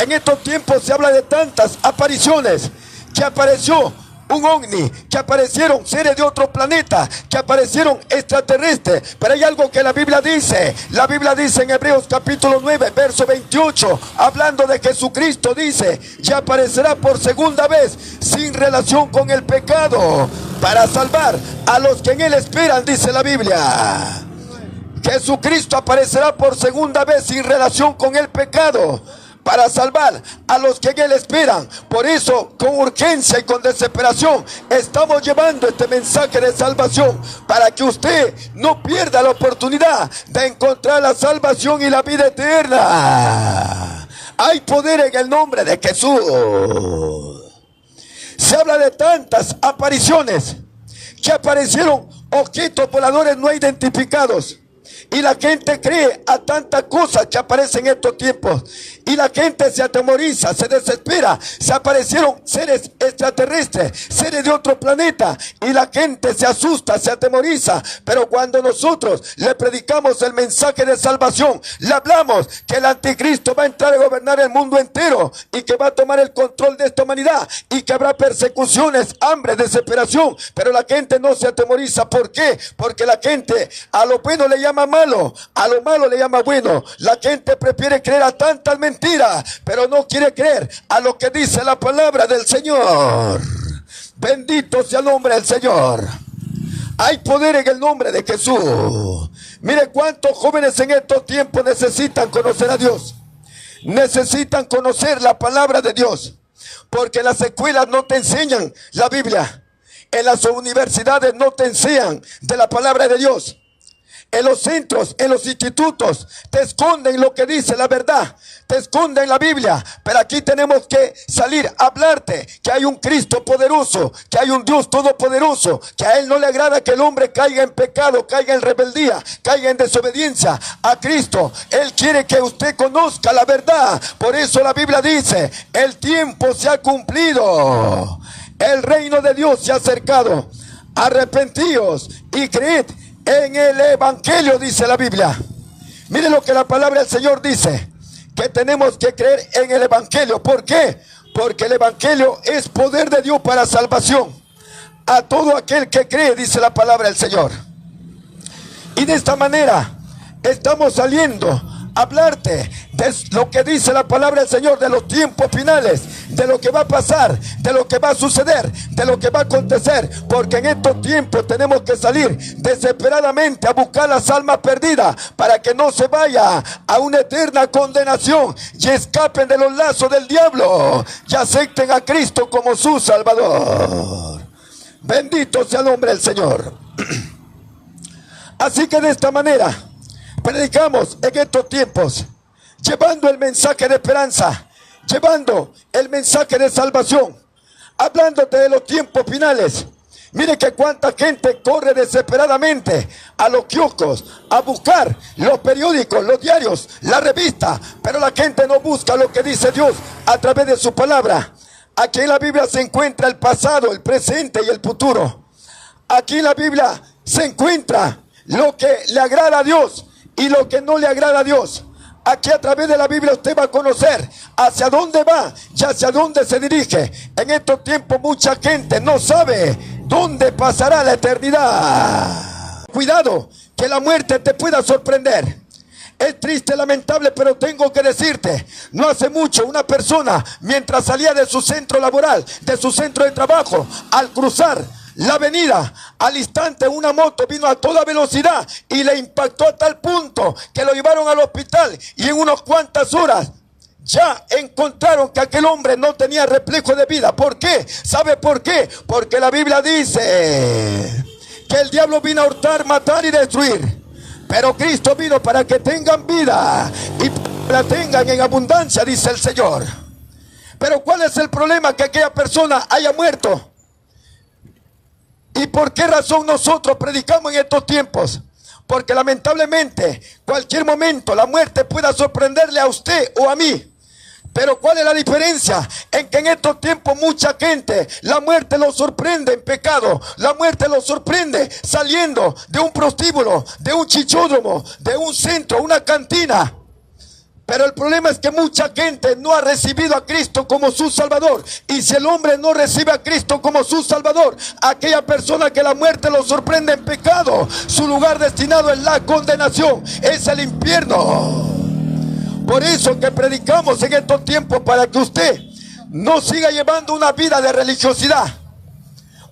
En estos tiempos se habla de tantas apariciones, que apareció un ovni, que aparecieron seres de otro planeta, que aparecieron extraterrestres. Pero hay algo que la Biblia dice en Hebreos capítulo 9, verso 28, hablando de Jesucristo, dice: y aparecerá por segunda vez sin relación con el pecado, para salvar a los que en él esperan, dice la Biblia. Jesucristo aparecerá por segunda vez sin relación con el pecado, para salvar a los que en él esperan. Por eso, con urgencia y con desesperación, estamos llevando este mensaje de salvación, para que usted no pierda la oportunidad de encontrar la salvación y la vida eterna. Hay poder en el nombre de Jesús. Se habla de tantas apariciones, que aparecieron objetos voladores no identificados. Y la gente cree a tantas cosas que aparecen en estos tiempos. Y la gente se atemoriza, se desespera. Se aparecieron seres extraterrestres, seres de otro planeta. Y la gente se asusta, se atemoriza. Pero cuando nosotros le predicamos el mensaje de salvación, le hablamos que el anticristo va a entrar a gobernar el mundo entero, y que va a tomar el control de esta humanidad, y que habrá persecuciones, hambre, desesperación. Pero la gente no se atemoriza. ¿Por qué? Porque la gente a lo bueno le llama malo, a lo malo le llama bueno. La gente prefiere creer a tantas mentiras, pero no quiere creer a lo que dice la palabra del Señor. Bendito sea el nombre del Señor. Hay poder en el nombre de Jesús. Mire cuántos jóvenes en estos tiempos necesitan conocer a Dios, necesitan conocer la palabra de Dios, porque en las escuelas no te enseñan la Biblia, en las universidades no te enseñan de la palabra de Dios. En los centros, en los institutos, te esconden lo que dice la verdad, te esconden la Biblia. Pero aquí tenemos que salir a hablarte que hay un Cristo poderoso, que hay un Dios todopoderoso, que a Él no le agrada que el hombre caiga en pecado, caiga en rebeldía, caiga en desobediencia a Cristo. Él quiere que usted conozca la verdad. Por eso la Biblia dice: el tiempo se ha cumplido, el reino de Dios se ha acercado. Arrepentíos y creed en el Evangelio, dice la Biblia. Mire lo que la palabra del Señor dice, que tenemos que creer en el Evangelio. ¿Por qué? Porque el Evangelio es poder de Dios para salvación a todo aquel que cree, dice la palabra del Señor. Y de esta manera estamos saliendo a hablarte de lo que dice la palabra del Señor, de los tiempos finales, de lo que va a pasar, de lo que va a suceder, de lo que va a acontecer. Porque en estos tiempos tenemos que salir desesperadamente a buscar las almas perdidas, para que no se vaya a una eterna condenación y escapen de los lazos del diablo y acepten a Cristo como su Salvador. Bendito sea el nombre del Señor. Así que de esta manera predicamos en estos tiempos, llevando el mensaje de esperanza, llevando el mensaje de salvación, hablándote de los tiempos finales. Mire que cuánta gente corre desesperadamente a los kioscos a buscar los periódicos, los diarios, la revista, pero la gente no busca lo que dice Dios a través de su palabra. Aquí en la Biblia se encuentra el pasado, el presente y el futuro. Aquí en la Biblia se encuentra lo que le agrada a Dios y lo que no le agrada a Dios. Aquí a través de la Biblia usted va a conocer hacia dónde va y hacia dónde se dirige. En estos tiempos mucha gente no sabe dónde pasará la eternidad. Cuidado, que la muerte te pueda sorprender. Es triste, lamentable, pero tengo que decirte, no hace mucho una persona, mientras salía de su centro laboral, de su centro de trabajo, al cruzar la avenida, al instante una moto vino a toda velocidad y le impactó a tal punto que lo llevaron al hospital, y en unas cuantas horas ya encontraron que aquel hombre no tenía reflejo de vida. ¿Por qué? ¿Sabe por qué? Porque la Biblia dice que el diablo vino a hurtar, matar y destruir, pero Cristo vino para que tengan vida y la tengan en abundancia, dice el Señor. Pero ¿cuál es el problema? Que aquella persona haya muerto. ¿Y por qué razón nosotros predicamos en estos tiempos? Porque lamentablemente cualquier momento la muerte pueda sorprenderle a usted o a mí. Pero ¿cuál es la diferencia? En que en estos tiempos mucha gente, la muerte los sorprende en pecado. La muerte los sorprende saliendo de un prostíbulo, de un chichódromo, de un centro, una cantina. Pero el problema es que mucha gente no ha recibido a Cristo como su Salvador. Y si el hombre no recibe a Cristo como su Salvador, aquella persona que la muerte lo sorprende en pecado, su lugar destinado es la condenación, es el infierno. Por eso que predicamos en estos tiempos, para que usted no siga llevando una vida de religiosidad,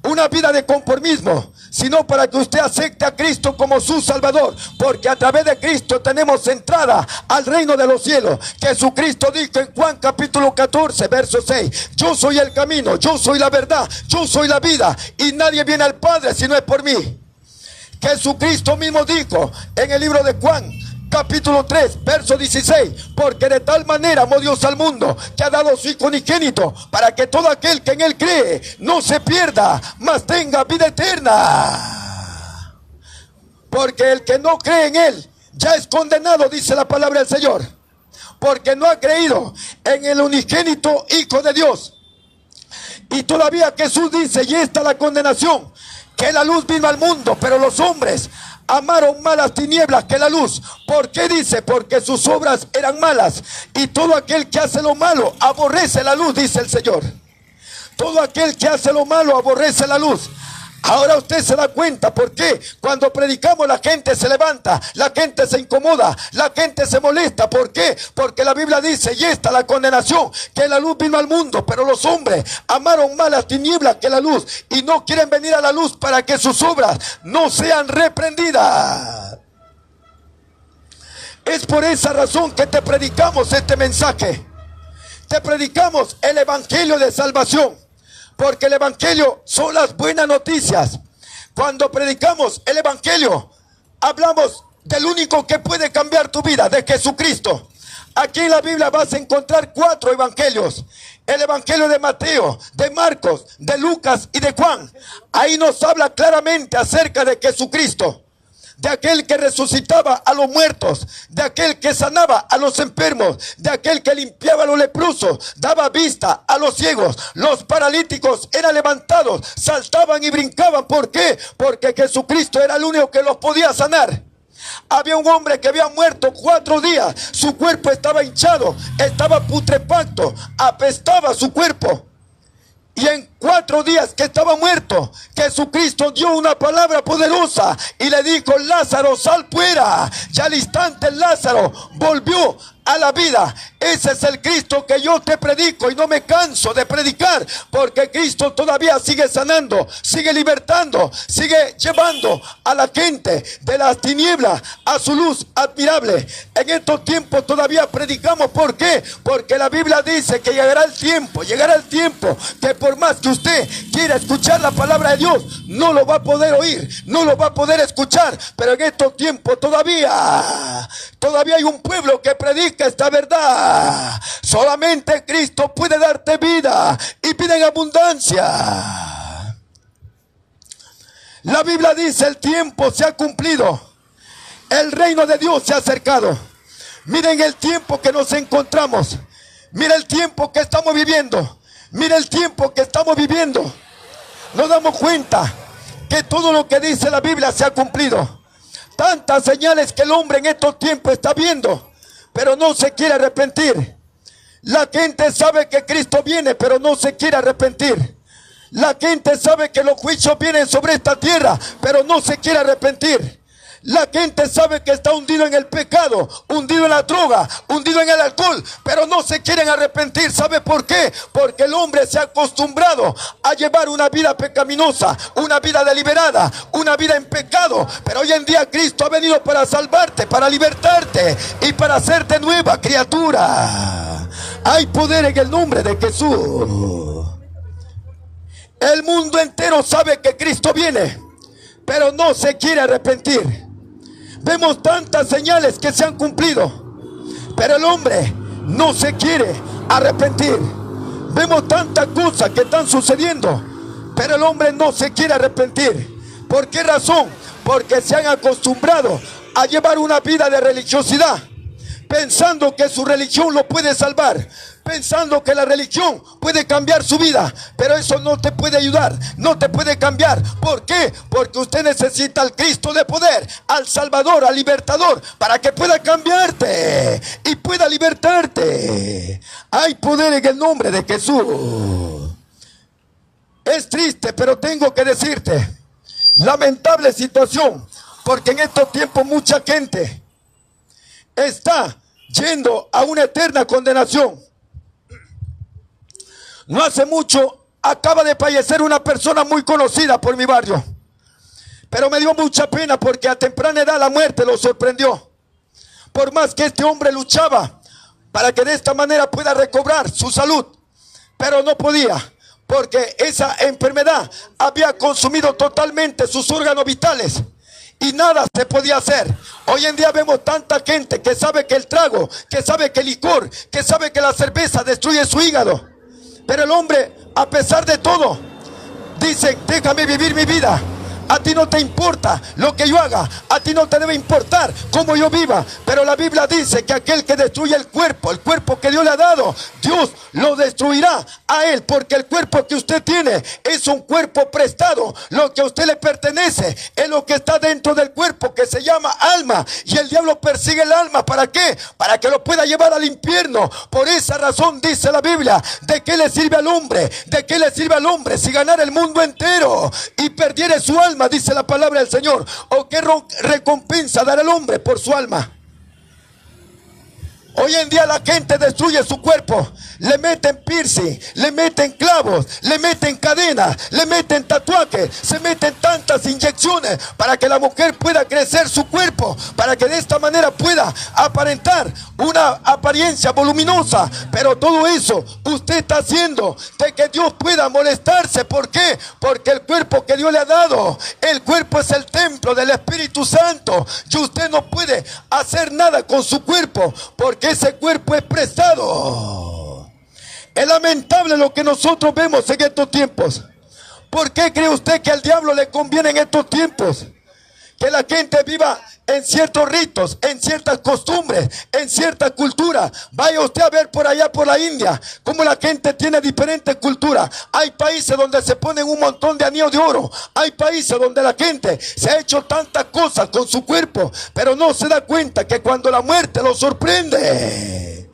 una vida de conformismo, sino para que usted acepte a Cristo como su Salvador, porque a través de Cristo tenemos entrada al reino de los cielos. Jesucristo dijo en Juan capítulo 14, verso 6, yo soy el camino, yo soy la verdad, yo soy la vida, y nadie viene al Padre si no es por mí. Jesucristo mismo dijo en el libro de Juan capítulo 3, verso 16, porque de tal manera amó Dios al mundo, que ha dado su Hijo unigénito, para que todo aquel que en Él cree no se pierda, mas tenga vida eterna. Porque el que no cree en Él ya es condenado, dice la palabra del Señor, porque no ha creído en el unigénito Hijo de Dios. Y todavía Jesús dice, y esta es la condenación, que la luz vino al mundo, pero los hombres amaron más las tinieblas que la luz. ¿Por qué dice? Porque sus obras eran malas, y todo aquel que hace lo malo aborrece la luz, dice el Señor. Todo aquel que hace lo malo aborrece la luz. Ahora usted se da cuenta por qué cuando predicamos la gente se levanta, la gente se incomoda, la gente se molesta. ¿Por qué? Porque la Biblia dice, y esta la condenación, que la luz vino al mundo, pero los hombres amaron más las tinieblas que la luz, y no quieren venir a la luz para que sus obras no sean reprendidas. Es por esa razón que te predicamos este mensaje. Te predicamos el evangelio de salvación, porque el evangelio son las buenas noticias. Cuando predicamos el evangelio, hablamos del único que puede cambiar tu vida, de Jesucristo. Aquí en la Biblia vas a encontrar 4 evangelios. El evangelio de Mateo, de Marcos, de Lucas y de Juan. Ahí nos habla claramente acerca de Jesucristo, de aquel que resucitaba a los muertos, de aquel que sanaba a los enfermos, de aquel que limpiaba a los leprosos, daba vista a los ciegos, los paralíticos eran levantados, saltaban y brincaban. ¿Por qué? Porque Jesucristo era el único que los podía sanar. Había un hombre que había muerto 4 días, su cuerpo estaba hinchado, estaba putrefacto, apestaba su cuerpo. Y en 4 días que estaba muerto, Jesucristo dio una palabra poderosa y le dijo, Lázaro, sal fuera. Y al instante Lázaro volvió a la vida. Ese es el Cristo que yo te predico, y no me canso de predicar, porque Cristo todavía sigue sanando, sigue libertando, sigue llevando a la gente de las tinieblas a su luz admirable. En estos tiempos todavía predicamos. ¿Por qué? Porque la Biblia dice que llegará el tiempo que por más que usted quiera escuchar la palabra de Dios, no lo va a poder oír, no lo va a poder escuchar. Pero en estos tiempos todavía hay un pueblo que predica esta verdad. Solamente Cristo puede darte vida, y vida en abundancia. La Biblia dice, el tiempo se ha cumplido, el reino de Dios se ha acercado. Miren el tiempo que nos encontramos, mira el tiempo que estamos viviendo, mira el tiempo que estamos viviendo. Nos damos cuenta que todo lo que dice la Biblia se ha cumplido. Tantas señales que el hombre en estos tiempos está viendo, pero no se quiere arrepentir. La gente sabe que Cristo viene, pero no se quiere arrepentir. La gente sabe que los juicios vienen sobre esta tierra, pero no se quiere arrepentir. La gente sabe que está hundido en el pecado, hundido en la droga, hundido en el alcohol, pero no se quieren arrepentir. ¿Sabe por qué? Porque el hombre se ha acostumbrado a llevar una vida pecaminosa, una vida deliberada, una vida en pecado. Pero hoy en día Cristo ha venido para salvarte, para libertarte y para hacerte nueva criatura. Hay poder en el nombre de Jesús. El mundo entero sabe que Cristo viene, pero no se quiere arrepentir. Vemos tantas señales que se han cumplido, pero el hombre no se quiere arrepentir. Vemos tantas cosas que están sucediendo, pero el hombre no se quiere arrepentir. ¿Por qué razón? Porque se han acostumbrado a llevar una vida de religiosidad, pensando que su religión lo puede salvar. pensando que la religión puede cambiar su vida, pero eso no te puede ayudar, no te puede cambiar. ¿Por qué? Porque usted necesita al Cristo de poder, al Salvador, al Libertador, para que pueda cambiarte y pueda libertarte. Hay poder en el nombre de Jesús. Es triste, pero tengo que decirte, lamentable situación, porque en estos tiempos mucha gente está yendo a una eterna condenación. No hace mucho acaba de fallecer una persona muy conocida por mi barrio, pero me dio mucha pena porque a temprana edad la muerte lo sorprendió. Por más que este hombre luchaba para que de esta manera pueda recobrar su salud, pero no podía, porque esa enfermedad había consumido totalmente sus órganos vitales y nada se podía hacer. Hoy en día vemos tanta gente que sabe que el trago, que sabe que el licor, que sabe que la cerveza destruye su hígado, pero el hombre, a pesar de todo, dice: déjame vivir mi vida. A ti no te importa lo que yo haga, a ti no te debe importar cómo yo viva. Pero la Biblia dice que aquel que destruye el cuerpo que Dios le ha dado, Dios lo destruirá a él, porque el cuerpo que usted tiene es un cuerpo prestado. Lo que a usted le pertenece es lo que está dentro del cuerpo, que se llama alma, y el diablo persigue el alma. ¿Para qué? Para que lo pueda llevar al infierno. Por esa razón dice la Biblia: ¿de qué le sirve al hombre? ¿De qué le sirve al hombre si ganara el mundo entero y perdiere su alma? Dice la palabra del Señor. ¿O qué recompensa dará el hombre por su alma? Hoy en día la gente destruye su cuerpo, le meten piercing, le meten clavos, le meten cadenas, le meten tatuajes, se meten tantas inyecciones para que la mujer pueda crecer su cuerpo, para que de esta manera pueda aparentar una apariencia voluminosa. Pero todo eso usted está haciendo de que Dios pueda molestarse. ¿Por qué? Porque el cuerpo que Dios le ha dado, el cuerpo es el templo del Espíritu Santo, y usted no puede hacer nada con su cuerpo, porque ese cuerpo es prestado. Es lamentable lo que nosotros vemos en estos tiempos. ¿Por qué cree usted que al diablo le conviene en estos tiempos que la gente viva en ciertos ritos, en ciertas costumbres, en cierta cultura? Vaya usted a ver por allá por la India cómo la gente tiene diferentes culturas. Hay países donde se ponen un montón de anillos de oro, hay países donde la gente se ha hecho tantas cosas con su cuerpo, pero no se da cuenta que cuando la muerte lo sorprende,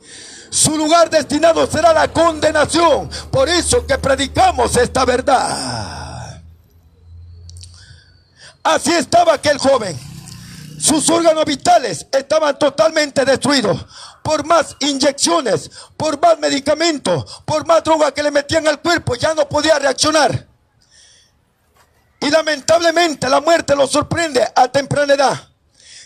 su lugar destinado será la condenación. Por eso que predicamos esta verdad. Así estaba aquel joven. Sus órganos vitales estaban totalmente destruidos. Por más inyecciones, por más medicamentos, por más droga que le metían al cuerpo, ya no podía reaccionar. Y lamentablemente la muerte lo sorprende a temprana edad.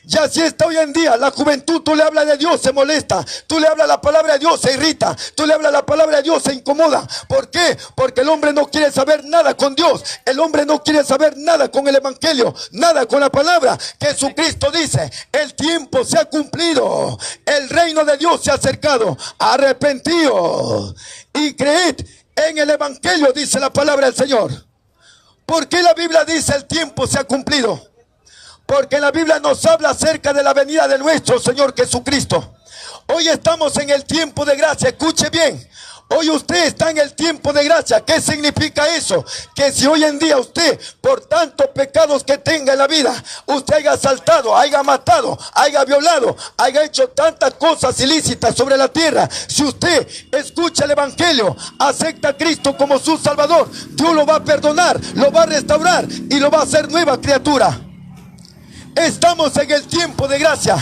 Y así está hoy en día la juventud. Tú le hablas de Dios, se molesta. Tú le hablas la palabra de Dios, se irrita. Tú le hablas la palabra de Dios, se incomoda. ¿Por qué? Porque el hombre no quiere saber nada con Dios. El hombre no quiere saber nada con el evangelio, nada con la palabra. Jesucristo dice: el tiempo se ha cumplido, el reino de Dios se ha acercado. Arrepentíos y creed en el evangelio, dice la palabra del Señor. ¿Por qué la Biblia dice el tiempo se ha cumplido? Porque la Biblia nos habla acerca de la venida de nuestro Señor Jesucristo. Hoy estamos en el tiempo de gracia. Escuche bien. Hoy usted está en el tiempo de gracia. ¿Qué significa eso? Que si hoy en día usted, por tantos pecados que tenga en la vida, usted haya asaltado, haya matado, haya violado, haya hecho tantas cosas ilícitas sobre la tierra, si usted escucha el evangelio, acepta a Cristo como su Salvador, Dios lo va a perdonar, lo va a restaurar y lo va a hacer nueva criatura. Estamos en el tiempo de gracia,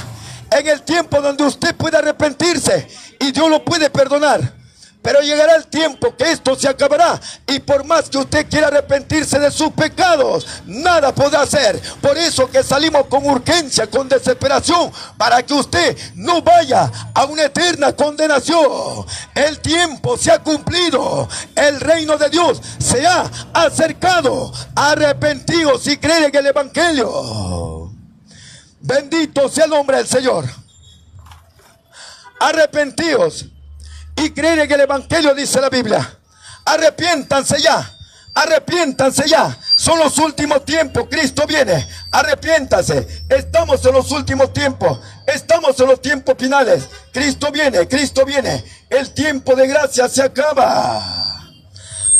en el tiempo donde usted puede arrepentirse y Dios lo puede perdonar. Pero llegará el tiempo que esto se acabará, y por más que usted quiera arrepentirse de sus pecados, nada podrá hacer. Por eso que salimos con urgencia, con desesperación, para que usted no vaya a una eterna condenación. El tiempo se ha cumplido, el reino de Dios se ha acercado. Arrepentidos y creen en el evangelio. Bendito sea el nombre del Señor. Arrepentidos y creer en el evangelio, dice la Biblia. Arrepiéntanse ya, arrepiéntanse ya. Son los últimos tiempos, Cristo viene. Arrepiéntanse, estamos en los últimos tiempos. Estamos en los tiempos finales. Cristo viene, Cristo viene. El tiempo de gracia se acaba.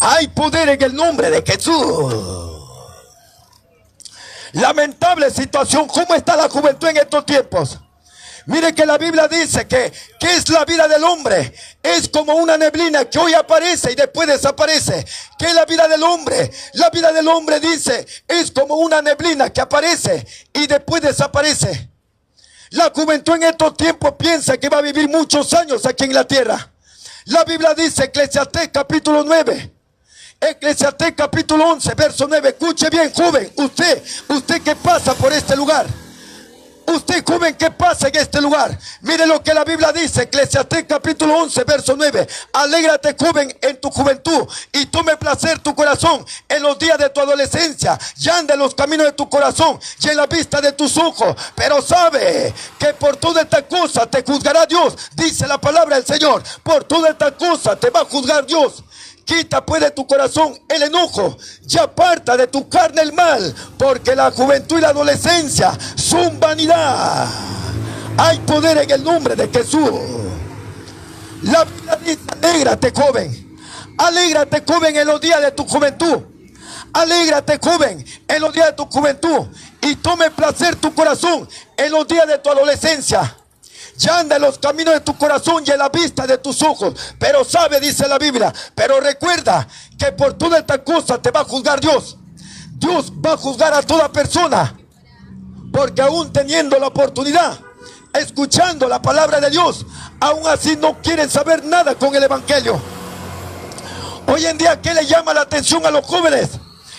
Hay poder en el nombre de Jesús. Lamentable situación. ¿Cómo está la juventud en estos tiempos? Mire que la Biblia dice que es la vida del hombre. Es como una neblina que hoy aparece y después desaparece. ¿Qué es la vida del hombre? La vida del hombre, dice, es como una neblina que aparece y después desaparece. La juventud en estos tiempos piensa que va a vivir muchos años aquí en la tierra. La Biblia dice, Eclesiastés capítulo 9. Eclesiastés capítulo 11, verso 9. Escuche bien, joven. Usted que pasa por este lugar. Usted, joven, que pasa en este lugar. Mire lo que la Biblia dice. Eclesiastés capítulo 11, verso 9. Alégrate, joven, en tu juventud, y tome placer tu corazón en los días de tu adolescencia. Y anda en los caminos de tu corazón y en la vista de tus ojos. Pero sabe que por toda esta cosa te juzgará Dios. Dice la palabra del Señor. Por toda esta cosa te va a juzgar Dios. Quita pues de tu corazón el enojo y aparta de tu carne el mal, porque la juventud y la adolescencia son vanidad. Hay poder en el nombre de Jesús. La Biblia dice, alégrate, joven. Alégrate, joven, en los días de tu juventud. Alégrate, joven, en los días de tu juventud, y tome placer tu corazón en los días de tu adolescencia. Ya anda en los caminos de tu corazón y en la vista de tus ojos. Pero sabe, dice la Biblia, pero recuerda que por toda esta cosa te va a juzgar Dios. Dios va a juzgar a toda persona, porque aún teniendo la oportunidad, escuchando la palabra de Dios, aún así no quieren saber nada con el evangelio. Hoy en día, ¿qué le llama la atención a los jóvenes?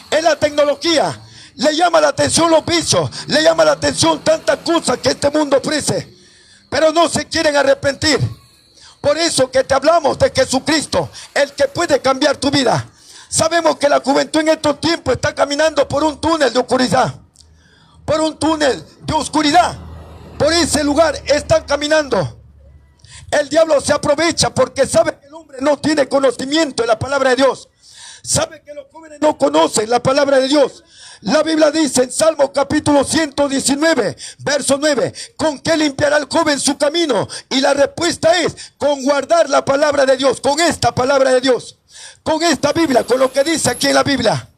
Es la tecnología. Le llama la atención los vicios. Le llama la atención tantas cosas que este mundo ofrece. Pero no se quieren arrepentir. Por eso que te hablamos de Jesucristo, el que puede cambiar tu vida. Sabemos que la juventud en estos tiempos está caminando por un túnel de oscuridad. Por un túnel de oscuridad. Por ese lugar están caminando. El diablo se aprovecha porque sabe que el hombre no tiene conocimiento de la palabra de Dios. Sabe que los jóvenes no conocen la palabra de Dios. La Biblia dice en Salmo capítulo 119, verso 9, ¿con qué limpiará el joven su camino? Y la respuesta es, con guardar la palabra de Dios, con esta palabra de Dios, con esta Biblia, con lo que dice aquí en la Biblia.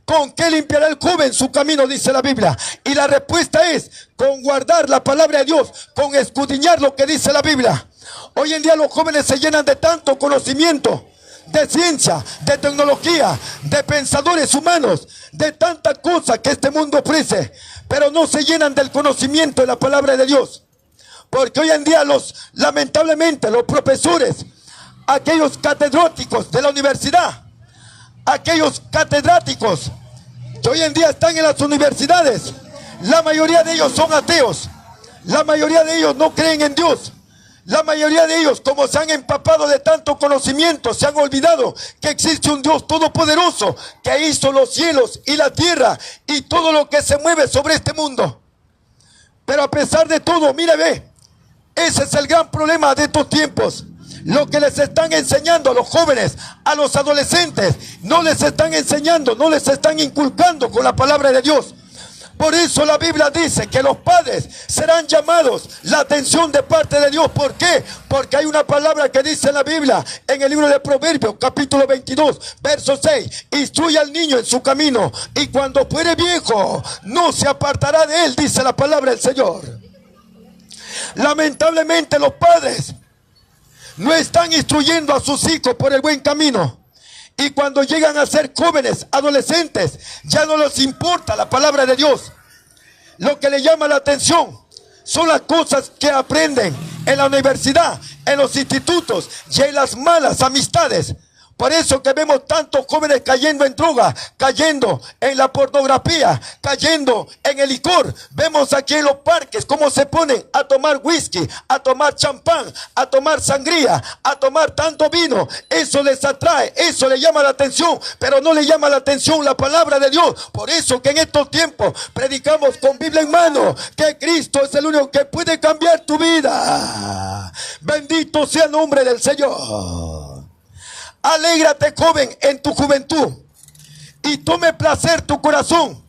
¿Con qué limpiará el joven su camino? Dice la Biblia. Y la respuesta es, con guardar la palabra de Dios, con escudriñar lo que dice la Biblia. Hoy en día los jóvenes se llenan de tanto conocimiento, de ciencia, de tecnología, de pensadores humanos, de tantas cosas que este mundo ofrece, pero no se llenan del conocimiento de la palabra de Dios. Porque hoy en día lamentablemente los profesores, aquellos catedráticos de la universidad, aquellos catedráticos que hoy en día están en las universidades, la mayoría de ellos son ateos. La mayoría de ellos no creen en Dios. La mayoría de ellos, como se han empapado de tanto conocimiento, se han olvidado que existe un Dios todopoderoso que hizo los cielos y la tierra y todo lo que se mueve sobre este mundo. Pero a pesar de todo, mire, ve, ese es el gran problema de estos tiempos. Lo que les están enseñando a los jóvenes, a los adolescentes, no les están enseñando, no les están inculcando con la palabra de Dios. Por eso la Biblia dice que los padres serán llamados la atención de parte de Dios. ¿Por qué? Porque hay una palabra que dice en la Biblia, en el libro de Proverbios, capítulo 22, verso 6. Instruye al niño en su camino, y cuando fuere viejo, no se apartará de él, dice la palabra del Señor. Lamentablemente los padres no están instruyendo a sus hijos por el buen camino. Y cuando llegan a ser jóvenes, adolescentes, ya no les importa la palabra de Dios. Lo que les llama la atención son las cosas que aprenden en la universidad, en los institutos y en las malas amistades. Por eso que vemos tantos jóvenes cayendo en droga, cayendo en la pornografía, cayendo en el licor. Vemos aquí en los parques cómo se ponen a tomar whisky, a tomar champán, a tomar sangría, a tomar tanto vino. Eso les atrae, eso les llama la atención, pero no les llama la atención la palabra de Dios. Por eso que en estos tiempos predicamos con Biblia en mano que Cristo es el único que puede cambiar tu vida. Bendito sea el nombre del Señor. Alégrate, joven, en tu juventud, y tome placer tu corazón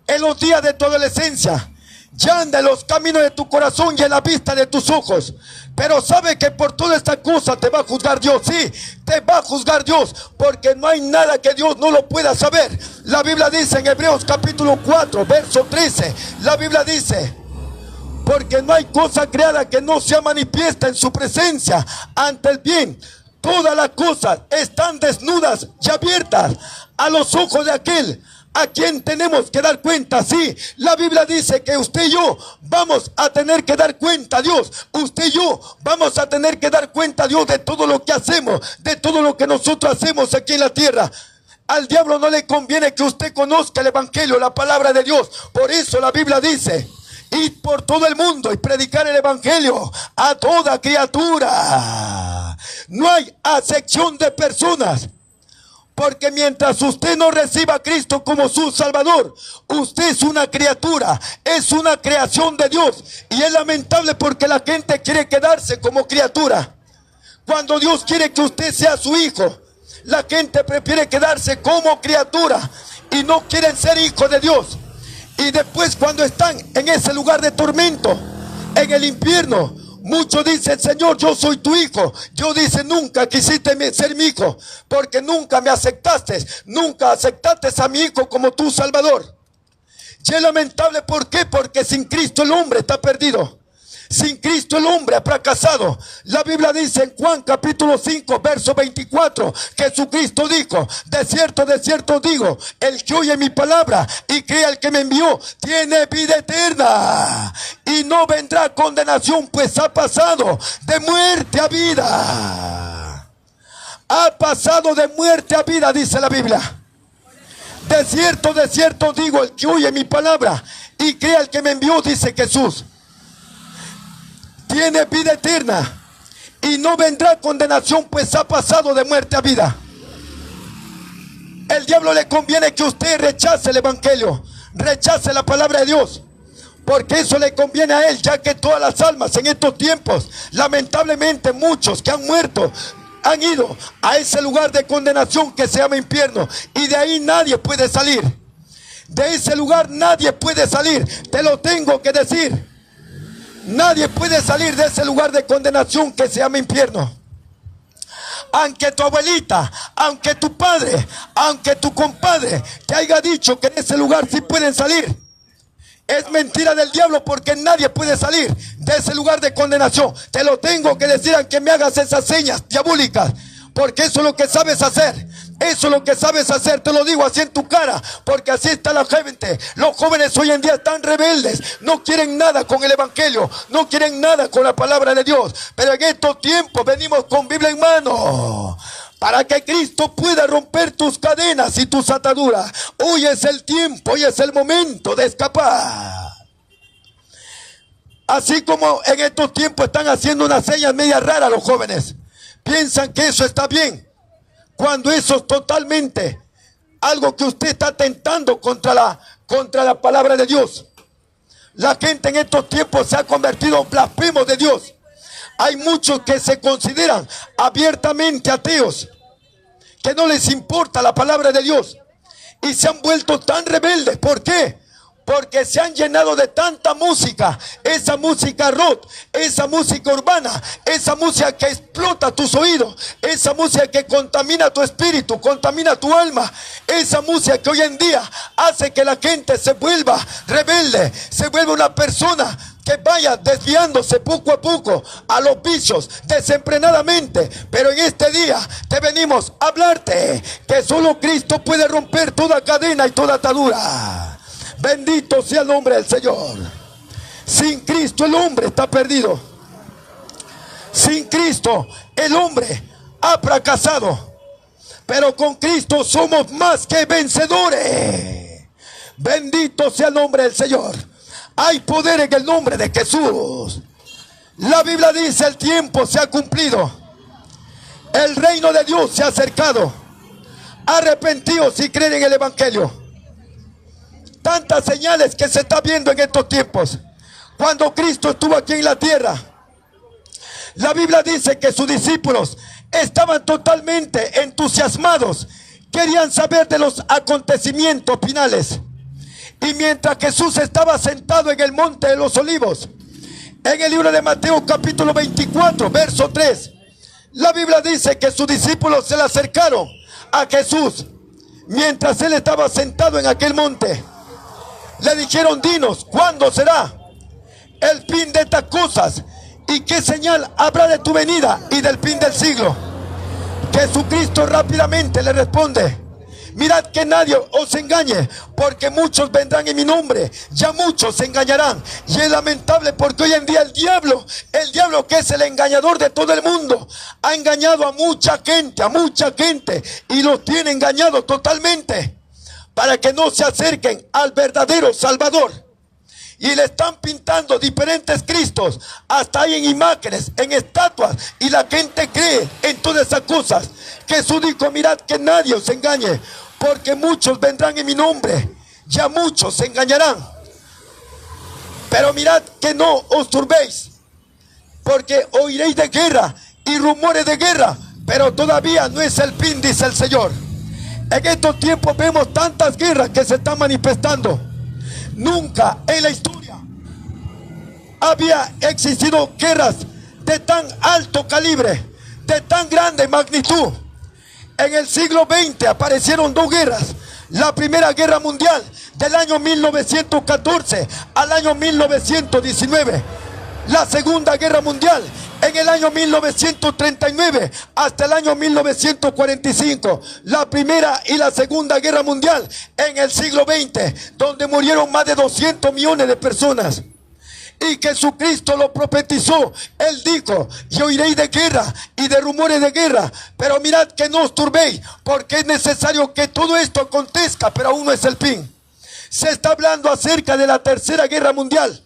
en los días de tu adolescencia. ya anda en los caminos de tu corazón y en la vista de tus ojos. Pero sabe que por toda esta cosa te va a juzgar Dios. Sí, te va a juzgar Dios, porque no hay nada que Dios no lo pueda saber. La Biblia dice en Hebreos capítulo 4, verso 13. La Biblia dice: porque no hay cosa creada que no sea manifiesta en su presencia. Ante el bien, todas las cosas están desnudas y abiertas a los ojos de aquel a quien tenemos que dar cuenta. Sí, la Biblia dice que usted y yo vamos a tener que dar cuenta a Dios. Usted y yo vamos a tener que dar cuenta a Dios de todo lo que hacemos, de todo lo que nosotros hacemos aquí en la tierra. Al diablo no le conviene que usted conozca el evangelio, la palabra de Dios. Por eso la Biblia dice: id por todo el mundo y predicar el evangelio a toda criatura. No hay acepción de personas. Porque mientras usted no reciba a Cristo como su Salvador, usted es una criatura, es una creación de Dios. Y es lamentable porque la gente quiere quedarse como criatura, cuando Dios quiere que usted sea su hijo. La gente prefiere quedarse como criatura y no quieren ser hijos de Dios. Y después, cuando están en ese lugar de tormento, en el infierno, muchos dicen: Señor, yo soy tu hijo. Yo dice: nunca quisiste ser mi hijo, porque nunca me aceptaste. Nunca aceptaste a mi hijo como tu Salvador. Y es lamentable, ¿por qué? Porque sin Cristo el hombre está perdido. Sin Cristo el hombre ha fracasado. La Biblia dice en Juan capítulo 5, verso 24, Jesucristo dijo: de cierto digo, el que oye mi palabra y crea al que me envió, tiene vida eterna y no vendrá condenación, pues ha pasado de muerte a vida. Ha pasado de muerte a vida, dice la Biblia. De cierto digo, el que oye mi palabra y crea al que me envió, dice Jesús, tiene vida eterna y no vendrá condenación, pues ha pasado de muerte a vida. El diablo le conviene que usted rechace el evangelio, rechace la palabra de Dios, porque eso le conviene a él, ya que todas las almas en estos tiempos, lamentablemente muchos que han muerto, han ido a ese lugar de condenación que se llama infierno, y de ahí nadie puede salir. De ese lugar nadie puede salir, te lo tengo que decir. Nadie puede salir de ese lugar de condenación que se llama infierno. Aunque tu abuelita, aunque tu padre, aunque tu compadre te haya dicho que en ese lugar sí pueden salir, es mentira del diablo, porque nadie puede salir de ese lugar de condenación. Te lo tengo que decir, aunque me hagas esas señas diabólicas, porque eso es lo que sabes hacer. Eso es lo que sabes hacer, te lo digo así en tu cara, porque así está la gente. Los jóvenes hoy en día están rebeldes, no quieren nada con el evangelio, no quieren nada con la palabra de Dios. Pero en estos tiempos venimos con Biblia en mano, para que Cristo pueda romper tus cadenas y tus ataduras. Hoy es el tiempo, hoy es el momento de escapar. Así como en estos tiempos están haciendo unas señas medias raras los jóvenes, piensan que eso está bien, cuando eso es totalmente algo que usted está atentando contra la palabra de Dios. La gente en estos tiempos se ha convertido en blasfemos de Dios. Hay muchos que se consideran abiertamente ateos, que no les importa la palabra de Dios, y se han vuelto tan rebeldes. ¿Por qué? Porque se han llenado de tanta música, esa música rock, esa música urbana, esa música que explota tus oídos, esa música que contamina tu espíritu, contamina tu alma, esa música que hoy en día hace que la gente se vuelva rebelde, se vuelva una persona que vaya desviándose poco a poco a los vicios desenfrenadamente. Pero en este día te venimos a hablarte que solo Cristo puede romper toda cadena y toda atadura. Bendito sea el nombre del Señor. Sin Cristo el hombre está perdido. Sin Cristo el hombre ha fracasado. Pero con Cristo somos más que vencedores. Bendito sea el nombre del Señor. Hay poder en el nombre de Jesús. La Biblia dice: el tiempo se ha cumplido, el reino de Dios se ha acercado. Arrepentidos y creen en el evangelio. Tantas señales que se está viendo en estos tiempos. Cuando Cristo estuvo aquí en la tierra, la Biblia dice que sus discípulos estaban totalmente entusiasmados, querían saber de los acontecimientos finales. Y mientras Jesús estaba sentado en el monte de los olivos, en el libro de Mateo capítulo 24, verso 3, la Biblia dice que sus discípulos se le acercaron a Jesús mientras él estaba sentado en aquel monte. Le dijeron: dinos, ¿cuándo será el fin de estas cosas? ¿Y qué señal habrá de tu venida y del fin del siglo? Jesucristo rápidamente le responde: mirad que nadie os engañe, porque muchos vendrán en mi nombre, ya muchos se engañarán. Y es lamentable porque hoy en día el diablo que es el engañador de todo el mundo, ha engañado a mucha gente, y los tiene engañados totalmente, para que no se acerquen al verdadero Salvador. Y le están pintando diferentes Cristos, hasta hay en imágenes, en estatuas, y la gente cree en todas esas cosas. Jesús dijo: mirad que nadie os engañe, porque muchos vendrán en mi nombre, ya muchos se engañarán. Pero mirad que no os turbéis, porque oiréis de guerra y rumores de guerra, pero todavía no es el fin, dice el Señor. En estos tiempos vemos tantas guerras que se están manifestando. Nunca en la historia había existido guerras de tan alto calibre, de tan grande magnitud. En el siglo XX aparecieron dos guerras. La Primera Guerra Mundial, del año 1914 al año 1919. La Segunda Guerra Mundial, en el año 1939 hasta el año 1945. La Primera y la Segunda Guerra Mundial en el siglo XX, donde murieron más de 200 millones de personas. Y Jesucristo lo profetizó. Él dijo: y oiréis de guerra y de rumores de guerra, pero mirad que no os turbéis, porque es necesario que todo esto acontezca, pero aún no es el fin. Se está hablando acerca de la Tercera Guerra Mundial.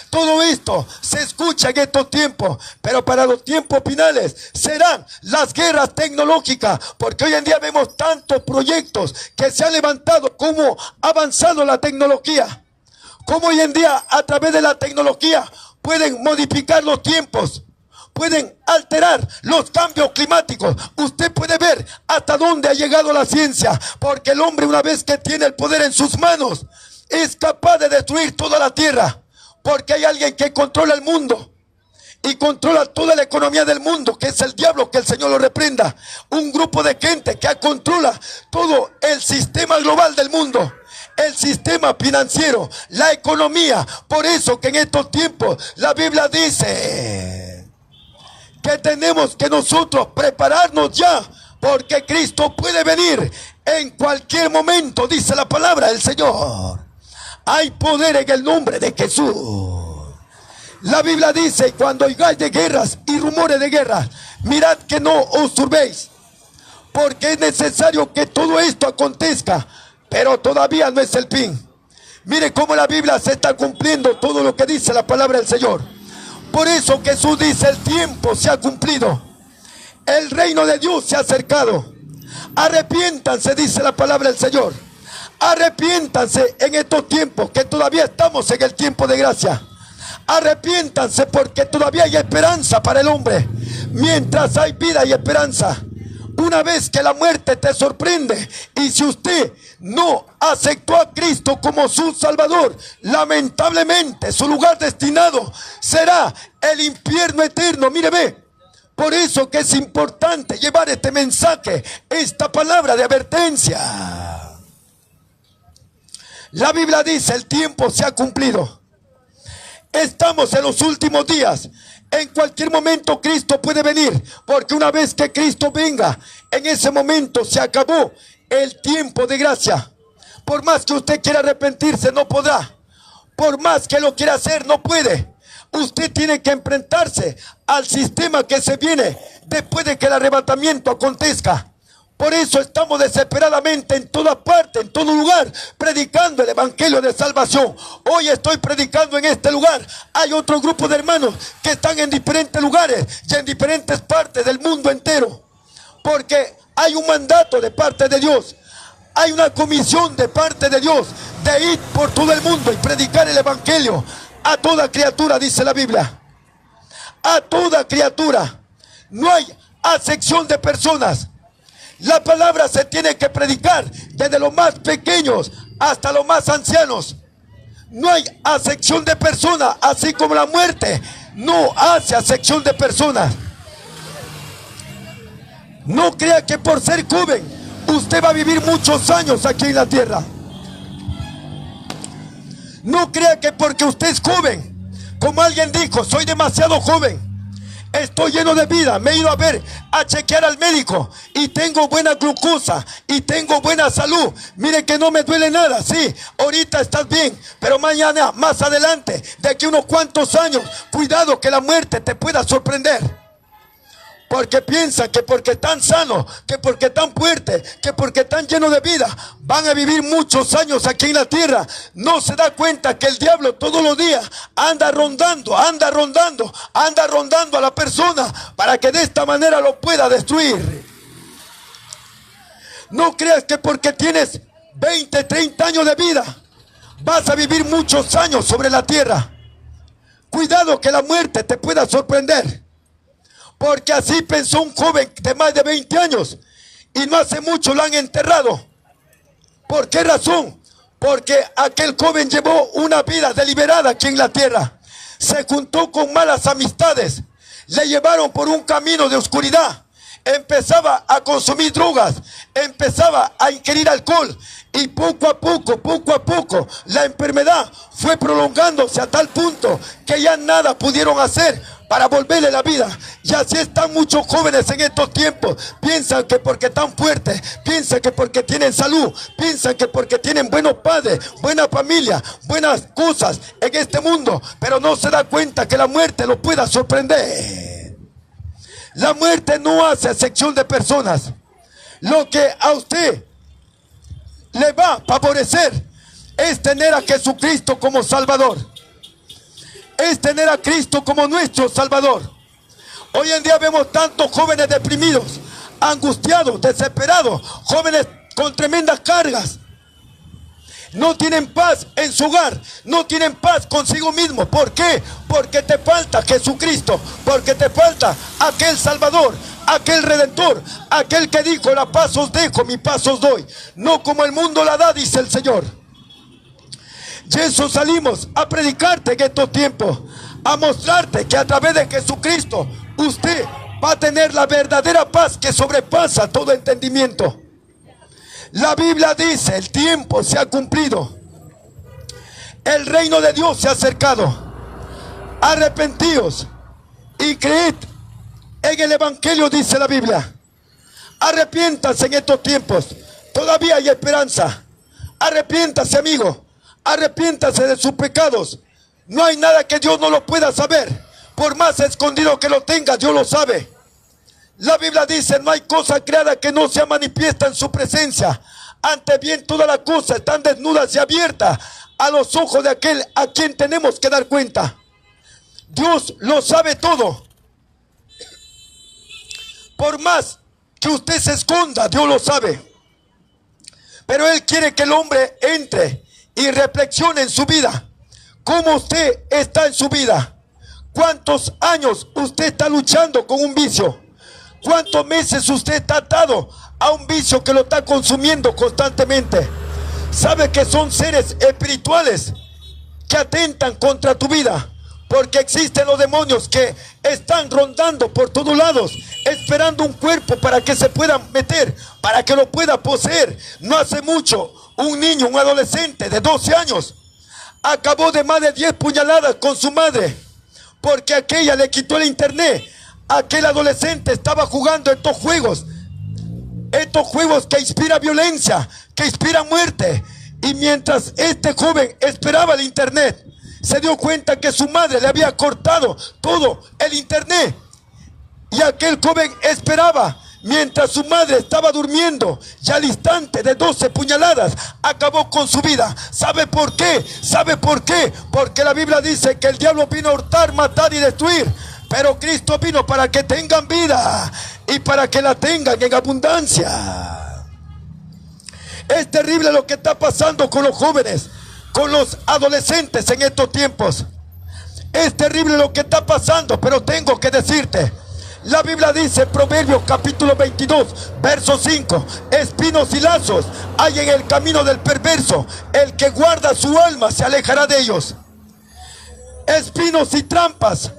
Todo esto se escucha en estos tiempos, pero para los tiempos finales serán las guerras tecnológicas, porque hoy en día vemos tantos proyectos que se han levantado, como ha avanzado la tecnología, como hoy en día a través de la tecnología pueden modificar los tiempos, pueden alterar los cambios climáticos. Usted puede ver hasta dónde ha llegado la ciencia, porque el hombre, una vez que tiene el poder en sus manos, es capaz de destruir toda la tierra. Porque hay alguien que controla el mundo y controla toda la economía del mundo, que es el diablo, que el Señor lo reprenda. Un grupo de gente que controla todo el sistema global del mundo, el sistema financiero, la economía. Por eso que en estos tiempos la Biblia dice que tenemos que nosotros prepararnos ya, porque Cristo puede venir en cualquier momento, dice la palabra del Señor. Hay poder en el nombre de Jesús. La Biblia dice: cuando oigáis de guerras y rumores de guerra, mirad que no os turbéis, porque es necesario que todo esto acontezca, pero todavía no es el fin. Mire cómo la Biblia se está cumpliendo todo lo que dice la palabra del Señor. Por eso Jesús dice: el tiempo se ha cumplido, el reino de Dios se ha acercado. Arrepiéntanse, dice la palabra del Señor. Arrepiéntanse en estos tiempos, que todavía estamos en el tiempo de gracia. Arrepiéntanse, porque todavía hay esperanza para el hombre. Mientras hay vida y esperanza. Una vez que la muerte te sorprende, y si usted no aceptó a Cristo como su Salvador, lamentablemente su lugar destinado será el infierno eterno. Míreme. Por eso que es importante llevar este mensaje, esta palabra de advertencia. La Biblia dice: el tiempo se ha cumplido. Estamos en los últimos días. En cualquier momento Cristo puede venir, porque una vez que Cristo venga, en ese momento se acabó el tiempo de gracia. Por más que usted quiera arrepentirse, no podrá. Por más que lo quiera hacer, no puede. Usted tiene que enfrentarse al sistema que se viene después de que el arrebatamiento acontezca. Por eso estamos desesperadamente en toda parte, en todo lugar, predicando el evangelio de salvación. Hoy estoy predicando en este lugar. Hay otro grupo de hermanos que están en diferentes lugares y en diferentes partes del mundo entero. Porque hay un mandato de parte de Dios. Hay una comisión de parte de Dios de ir por todo el mundo y predicar el evangelio a toda criatura, dice la Biblia. A toda criatura. No hay acepción de personas. La palabra se tiene que predicar desde los más pequeños hasta los más ancianos. No hay acepción de personas, así como la muerte no hace acepción de personas. No crea que por ser joven usted va a vivir muchos años aquí en la tierra. No crea que porque usted es joven, como alguien dijo, soy demasiado joven, estoy lleno de vida, me he ido a chequear al médico y tengo buena glucosa y tengo buena salud. Mire que no me duele nada, sí, ahorita estás bien, pero mañana, más adelante, de aquí unos cuantos años, cuidado que la muerte te pueda sorprender. Porque piensan que porque están sanos, que porque están fuertes, que porque están llenos de vida, van a vivir muchos años aquí en la tierra. No se da cuenta que el diablo todos los días anda rondando a la persona para que de esta manera lo pueda destruir. No creas que porque tienes 20, 30 años de vida, vas a vivir muchos años sobre la tierra. Cuidado que la muerte te pueda sorprender. Porque así pensó un joven de más de 20 años y no hace mucho lo han enterrado. ¿Por qué razón? Porque aquel joven llevó una vida deliberada aquí en la tierra. Se juntó con malas amistades. Le llevaron por un camino de oscuridad. Empezaba a consumir drogas. Empezaba a ingerir alcohol. Y poco a poco, la enfermedad fue prolongándose a tal punto que ya nada pudieron hacer para volverle la vida. Y así están muchos jóvenes en estos tiempos. Piensan que porque están fuertes, piensan que porque tienen salud, piensan que porque tienen buenos padres, buena familia, buenas cosas en este mundo, pero no se da cuenta que la muerte lo pueda sorprender. La muerte no hace acepción de personas. Lo que a usted le va a favorecer es tener a Jesucristo como Salvador. Es tener a Cristo como nuestro Salvador. Hoy en día vemos tantos jóvenes deprimidos, angustiados, desesperados, jóvenes con tremendas cargas. No tienen paz en su hogar, no tienen paz consigo mismo. ¿Por qué? Porque te falta Jesucristo, porque te falta aquel Salvador, aquel Redentor, aquel que dijo: la paz os dejo, mi paz os doy, no como el mundo la da, dice el Señor. Y eso salimos a predicarte en estos tiempos, a mostrarte que a través de Jesucristo usted va a tener la verdadera paz que sobrepasa todo entendimiento. La Biblia dice: el tiempo se ha cumplido, el reino de Dios se ha acercado. Arrepentíos y creed en el Evangelio, dice la Biblia. Arrepiéntase en estos tiempos, todavía hay esperanza. Arrepiéntase, amigo, arrepiéntase de sus pecados. No hay nada que Dios no lo pueda saber. Por más escondido que lo tenga, Dios lo sabe. La Biblia dice: no hay cosa creada que no sea manifiesta en su presencia. Antes bien, todas las cosas están desnudas y abiertas a los ojos de aquel a quien tenemos que dar cuenta. Dios lo sabe todo. Por más que usted se esconda, Dios lo sabe. Pero Él quiere que el hombre entre y reflexione en su vida. ¿Cómo usted está en su vida? ¿Cuántos años usted está luchando con un vicio? ¿Cuántos meses usted está atado a un vicio que lo está consumiendo constantemente? ¿Sabe que son seres espirituales que atentan contra tu vida? Porque existen los demonios que están rondando por todos lados, esperando un cuerpo para que se puedan meter, para que lo pueda poseer. No hace mucho, un niño, un adolescente de 12 años, acabó de más de 10 puñaladas con su madre, porque aquella le quitó el internet. Aquel adolescente estaba jugando estos juegos que inspiran violencia, que inspiran muerte. Y mientras este joven esperaba el internet, se dio cuenta que su madre le había cortado todo el internet. Y aquel joven esperaba mientras su madre estaba durmiendo, y al instante de 12 puñaladas acabó con su vida. ¿Sabe por qué? ¿Sabe por qué? Porque la Biblia dice que el diablo vino a hurtar, matar y destruir, pero Cristo vino para que tengan vida y para que la tengan en abundancia. Es terrible lo que está pasando con los jóvenes, con los adolescentes en estos tiempos. Es terrible lo que está pasando, pero tengo que decirte, La Biblia dice, Proverbios capítulo 22, verso 5, espinos y lazos hay en el camino del perverso, el que guarda su alma se alejará de ellos. Espinos y trampas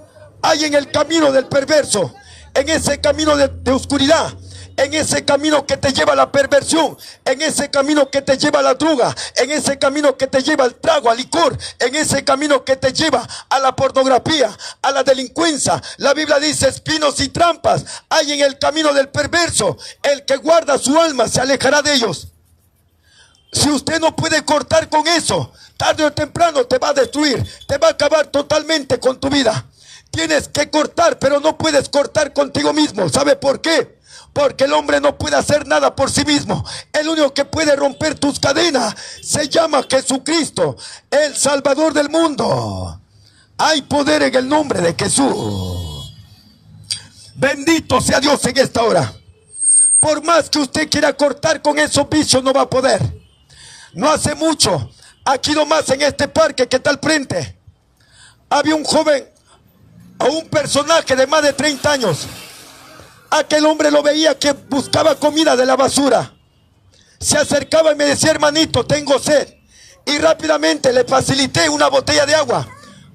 hay en el camino del perverso, en ese camino de oscuridad, en ese camino que te lleva a la perversión, en ese camino que te lleva a la droga, en ese camino que te lleva al trago, al licor, en ese camino que te lleva a la pornografía, a la delincuencia. La Biblia dice, espinos y trampas hay en el camino del perverso, el que guarda su alma se alejará de ellos. Si usted no puede cortar con eso, tarde o temprano te va a destruir, te va a acabar totalmente con tu vida. Tienes que cortar, pero no puedes cortar contigo mismo. ¿Sabe por qué? Porque el hombre no puede hacer nada por sí mismo. El único que puede romper tus cadenas se llama Jesucristo, el Salvador del mundo. Hay poder en el nombre de Jesús. Bendito sea Dios en esta hora. Por más que usted quiera cortar con esos vicios, no va a poder. No hace mucho, aquí nomás en este parque que está al frente, había un joven o un personaje de más de 30 años. Aquel hombre lo veía que buscaba comida de la basura. Se acercaba y me decía, hermanito, tengo sed. Y rápidamente le facilité una botella de agua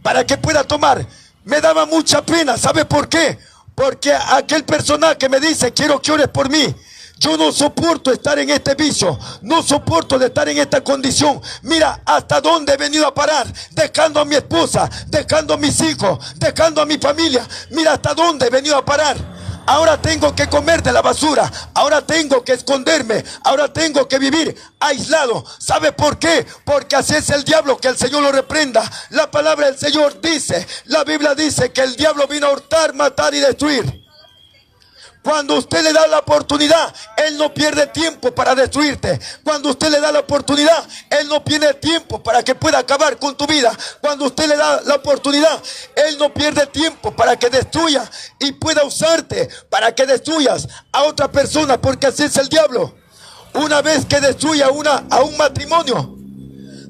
para que pueda tomar. Me daba mucha pena. ¿Sabe por qué? Porque aquel personaje me dice, quiero que ores por mí. Yo no soporto estar en este vicio, no soporto de estar en esta condición. Mira hasta dónde he venido a parar, dejando a mi esposa, dejando a mis hijos, dejando a mi familia. Mira hasta dónde he venido a parar. Ahora tengo que comer de la basura, ahora tengo que esconderme, ahora tengo que vivir aislado. ¿Sabe por qué? Porque así es el diablo, que el Señor lo reprenda. La palabra del Señor dice, la Biblia dice que el diablo vino a hurtar, matar y destruir. Cuando usted le da la oportunidad, Él no pierde tiempo para destruirte. Cuando usted le da la oportunidad, Él no pierde tiempo para que pueda acabar con tu vida. Cuando usted le da la oportunidad, Él no pierde tiempo para que destruya y pueda usarte para que destruyas a otra persona, porque así es el diablo. Una vez que destruya a un matrimonio,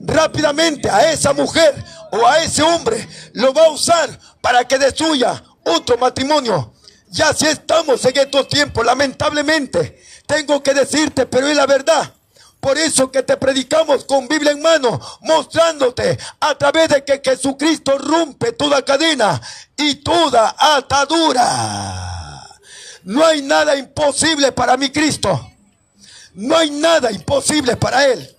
rápidamente a esa mujer o a ese hombre lo va a usar para que destruya otro matrimonio. Ya si estamos en estos tiempos, lamentablemente, tengo que decirte, pero es la verdad. Por eso que te predicamos con Biblia en mano, mostrándote a través de que Jesucristo rompe toda cadena y toda atadura. No hay nada imposible para mi Cristo. No hay nada imposible para Él.